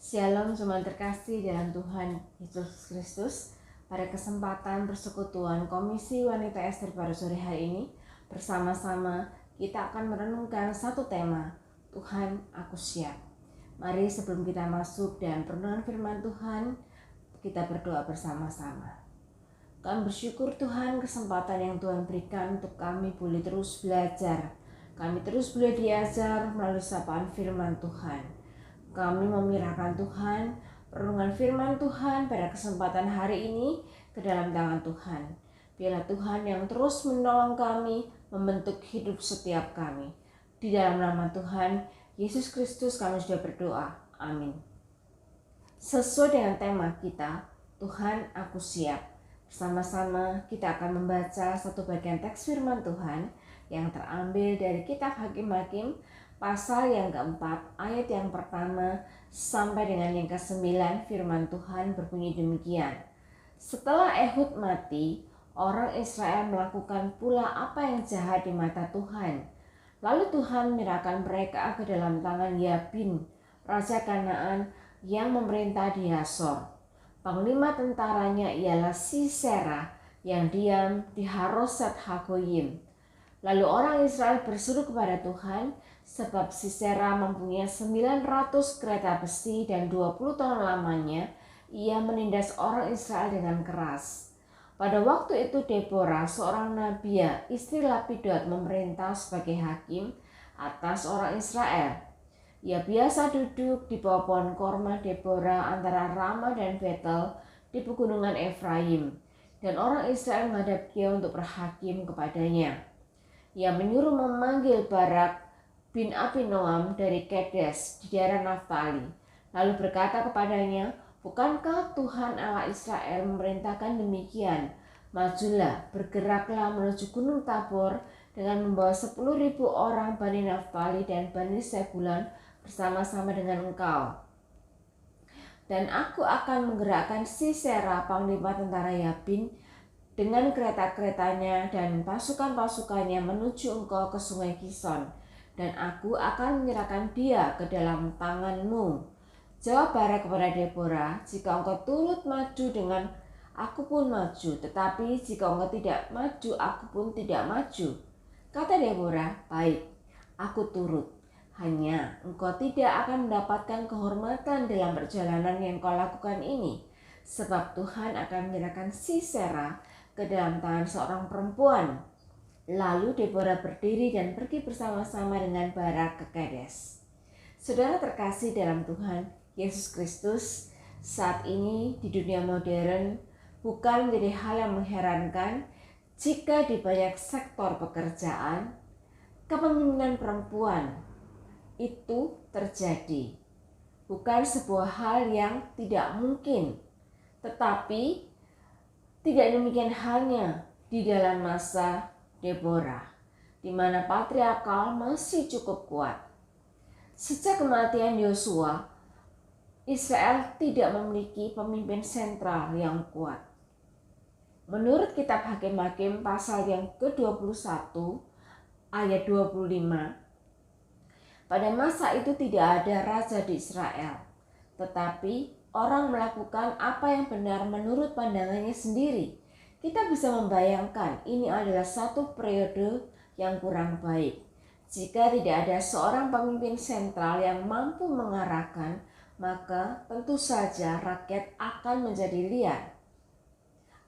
Shalom jemaat terkasih dalam Tuhan Yesus Kristus. Pada kesempatan persekutuan Komisi Wanita Ester pada sore hari ini, bersama-sama kita akan merenungkan satu tema, Tuhan aku siap. Mari sebelum kita masuk dan perenungan firman Tuhan, kita berdoa bersama-sama. Kami bersyukur Tuhan kesempatan yang Tuhan berikan untuk kami boleh terus belajar. Kami terus boleh diajar melalui sapaan firman Tuhan. Kami menyerahkan Tuhan, renungan firman Tuhan pada kesempatan hari ini ke dalam tangan Tuhan. Biarlah Tuhan yang terus menolong kami, membentuk hidup setiap kami. Di dalam nama Tuhan Yesus Kristus kami sudah berdoa. Amin. Sesuai dengan tema kita, Tuhan aku siap. Bersama-sama kita akan membaca satu bagian teks firman Tuhan yang terambil dari kitab Hakim-Hakim pasal yang keempat, ayat yang pertama sampai dengan yang ke-9. Firman Tuhan berbunyi demikian. Setelah Ehud mati, orang Israel melakukan pula apa yang jahat di mata Tuhan. Lalu Tuhan menyerahkan mereka ke dalam tangan Yabin, raja Kanaan yang memerintah di Hasor. Panglima tentaranya ialah Sisera yang diam di Haroset Hagoyim. Lalu orang Israel berseru kepada Tuhan, sebab Sisera mempunyai 900 kereta besi dan 20 tahun lamanya ia menindas orang Israel dengan keras. Pada waktu itu Deborah, seorang nabia, istri Lapidot, memerintah sebagai hakim atas orang Israel. Ia biasa duduk di bawah pohon korma Deborah antara Ramah dan Betel di pegunungan Efraim, dan orang Israel menghadap dia untuk berhakim kepadanya. Ia menyuruh memanggil Barak bin Abinoam dari Kedes di daerah Naftali, lalu berkata kepadanya, bukankah Tuhan Allah Israel memerintahkan demikian? Majulah, bergeraklah menuju Gunung Tabor dengan membawa 10.000 orang Bani Naftali dan Bani Sebulan bersama-sama dengan engkau. Dan aku akan menggerakkan Sisera, panglima tentara Yabin, dengan kereta-keretanya dan pasukan-pasukannya menuju engkau ke sungai Kison, dan aku akan menyerahkan dia ke dalam tanganmu. Jawab Barak kepada Deborah, jika engkau turut maju dengan aku pun maju, tetapi jika engkau tidak maju, aku pun tidak maju. Kata Deborah, baik, aku turut. Hanya engkau tidak akan mendapatkan kehormatan dalam perjalanan yang kau lakukan ini, sebab Tuhan akan menyerahkan Sisera ke dalam tangan seorang perempuan. Lalu Deborah berdiri dan pergi bersama-sama dengan Barak ke Kedes. Saudara terkasih dalam Tuhan Yesus Kristus, saat ini di dunia modern bukan menjadi hal yang mengherankan jika di banyak sektor pekerjaan kepemimpinan perempuan itu terjadi. Bukan sebuah hal yang tidak mungkin, tetapi tidak demikian halnya di dalam masa Deborah, di mana patriarkal masih cukup kuat. Sejak kematian Yosua, Israel tidak memiliki pemimpin sentral yang kuat. Menurut kitab Hakim-Hakim pasal yang ke-21 ayat 25, pada masa itu tidak ada raja di Israel, tetapi orang melakukan apa yang benar menurut pandangannya sendiri. Kita bisa membayangkan ini adalah satu periode yang kurang baik. Jika tidak ada seorang pemimpin sentral yang mampu mengarahkan, maka tentu saja rakyat akan menjadi liar.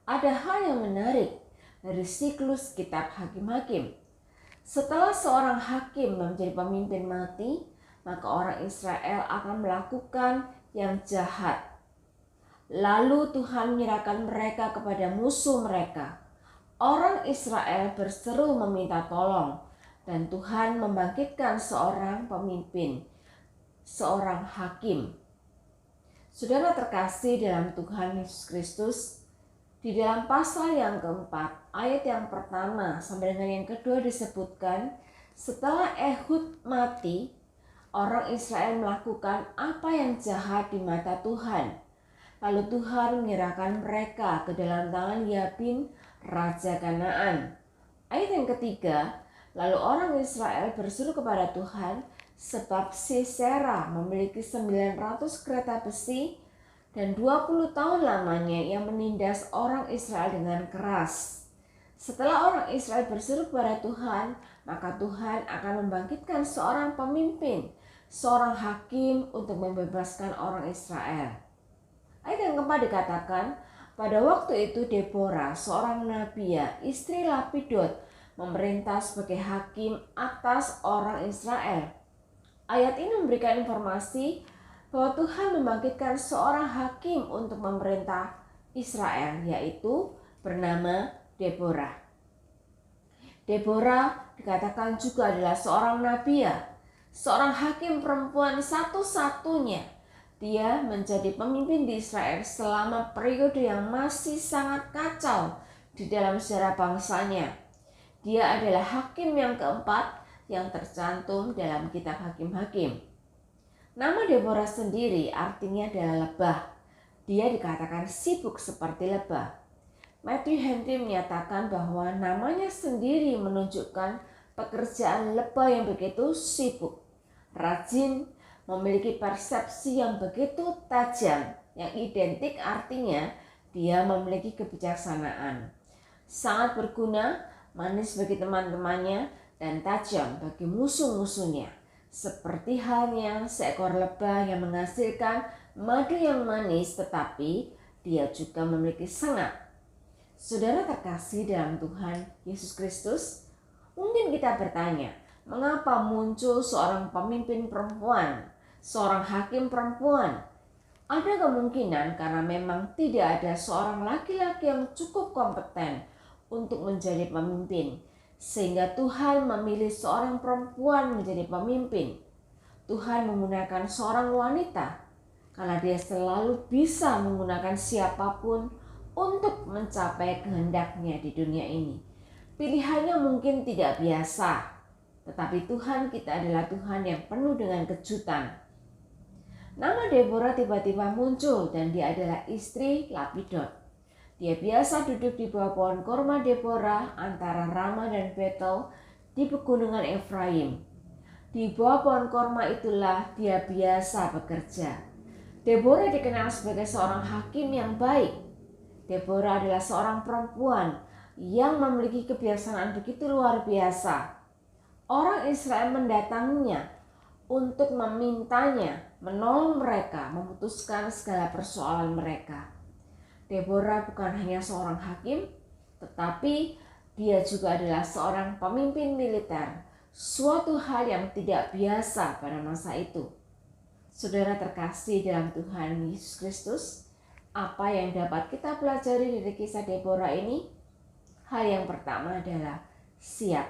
Ada hal yang menarik dari siklus kitab Hakim-Hakim. Setelah seorang hakim menjadi pemimpin mati, maka orang Israel akan melakukan yang jahat. Lalu Tuhan menyerahkan mereka kepada musuh mereka. Orang Israel berseru meminta tolong, dan Tuhan membangkitkan seorang pemimpin, seorang hakim. Saudara terkasih dalam Tuhan Yesus Kristus, di dalam pasal yang keempat, ayat yang pertama sampai dengan yang kedua disebutkan, setelah Ehud mati, orang Israel melakukan apa yang jahat di mata Tuhan. Lalu Tuhan menyerahkan mereka ke dalam tangan Yabin, raja Kanaan. Ayat yang ketiga, lalu orang Israel berseru kepada Tuhan, sebab Sisera memiliki 900 kereta besi dan 20 tahun lamanya ia menindas orang Israel dengan keras. Setelah orang Israel berseru kepada Tuhan, maka Tuhan akan membangkitkan seorang pemimpin, seorang hakim untuk membebaskan orang Israel. Ayat yang keempat dikatakan, pada waktu itu Deborah, seorang nabiya, istri Lapidot, memerintah sebagai hakim atas orang Israel. Ayat ini memberikan informasi bahwa Tuhan membangkitkan seorang hakim untuk memerintah Israel, yaitu bernama Deborah. Deborah dikatakan juga adalah seorang nabiya, seorang hakim perempuan satu-satunya. Dia menjadi pemimpin di Israel selama periode yang masih sangat kacau di dalam sejarah bangsanya. Dia adalah hakim yang keempat yang tercantum dalam kitab Hakim-Hakim. Nama Deborah sendiri artinya adalah lebah. Dia dikatakan sibuk seperti lebah. Matthew Henry menyatakan bahwa namanya sendiri menunjukkan pekerjaan lebah yang begitu sibuk, rajin, memiliki persepsi yang begitu tajam, yang identik artinya dia memiliki kebijaksanaan. Sangat berguna, manis bagi teman-temannya, dan tajam bagi musuh-musuhnya. Seperti halnya seekor lebah yang menghasilkan madu yang manis, tetapi dia juga memiliki sengat. Saudara terkasih dalam Tuhan Yesus Kristus, mungkin kita bertanya, mengapa muncul seorang pemimpin perempuan, seorang hakim perempuan? Ada kemungkinan karena memang tidak ada seorang laki-laki yang cukup kompeten untuk menjadi pemimpin, sehingga Tuhan memilih seorang perempuan menjadi pemimpin. Tuhan menggunakan seorang wanita karena dia selalu bisa menggunakan siapapun untuk mencapai kehendaknya di dunia ini. Pilihannya mungkin tidak biasa, tetapi Tuhan kita adalah Tuhan yang penuh dengan kejutan. Nama Deborah tiba-tiba muncul dan dia adalah istri Lapidot. Dia biasa duduk di bawah pohon korma Deborah antara Rama dan Betel di pegunungan Efraim. Di bawah pohon korma itulah dia biasa bekerja. Deborah dikenal sebagai seorang hakim yang baik. Deborah adalah seorang perempuan yang memiliki kebiasaan begitu luar biasa. Orang Israel mendatanginya untuk memintanya menolong mereka memutuskan segala persoalan mereka. Deborah bukan hanya seorang hakim, tetapi dia juga adalah seorang pemimpin militer, suatu hal yang tidak biasa pada masa itu. Saudara terkasih dalam Tuhan Yesus Kristus, apa yang dapat kita pelajari dari kisah Deborah ini? Hal yang pertama adalah siap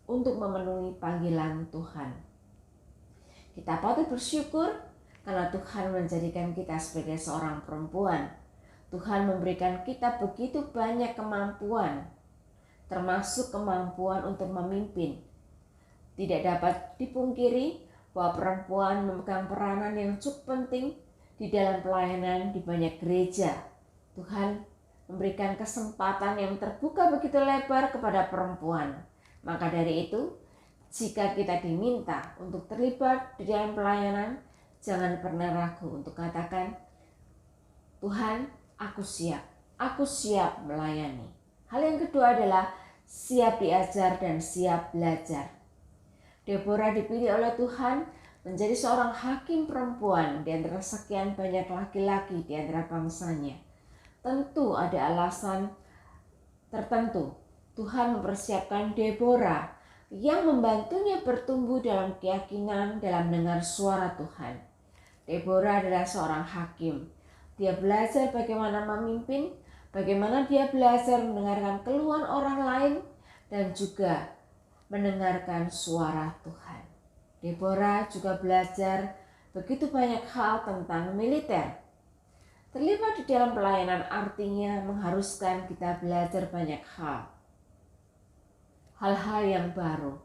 untuk memenuhi panggilan Tuhan. Kita patut bersyukur karena Tuhan menjadikan kita sebagai seorang perempuan. Tuhan memberikan kita begitu banyak kemampuan, termasuk kemampuan untuk memimpin. Tidak dapat dipungkiri bahwa perempuan memegang peranan yang cukup penting di dalam pelayanan di banyak gereja. Tuhan memberikan kesempatan yang terbuka begitu lebar kepada perempuan. Maka dari itu, jika kita diminta untuk terlibat di dalam pelayanan, jangan pernah ragu untuk katakan, Tuhan, aku siap melayani. Hal yang kedua adalah siap diajar dan siap belajar. Deborah dipilih oleh Tuhan menjadi seorang hakim perempuan di antara sekian banyak laki-laki di antara bangsanya. Tentu ada alasan tertentu. Tuhan mempersiapkan Deborah yang membantunya bertumbuh dalam keyakinan dalam mendengar suara Tuhan. Deborah adalah seorang hakim. Dia belajar bagaimana memimpin, bagaimana dia belajar mendengarkan keluhan orang lain, dan juga mendengarkan suara Tuhan. Deborah juga belajar begitu banyak hal tentang militer. Terlibat di dalam pelayanan artinya mengharuskan kita belajar banyak hal. Hal-hal yang baru.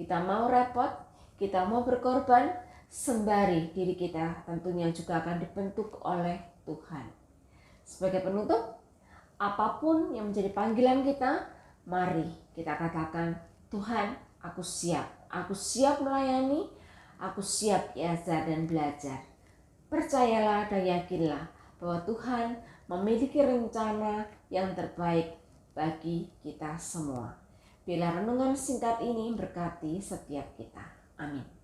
Kita mau repot, kita mau berkorban, sembari diri kita tentunya juga akan dibentuk oleh Tuhan. Sebagai penutup, apapun yang menjadi panggilan kita, mari kita katakan, Tuhan, aku siap melayani, Aku siap diajar dan belajar. Percayalah dan yakinlah bahwa Tuhan memiliki rencana yang terbaik bagi kita semua. Bila renungan singkat ini berkati setiap kita. Amin.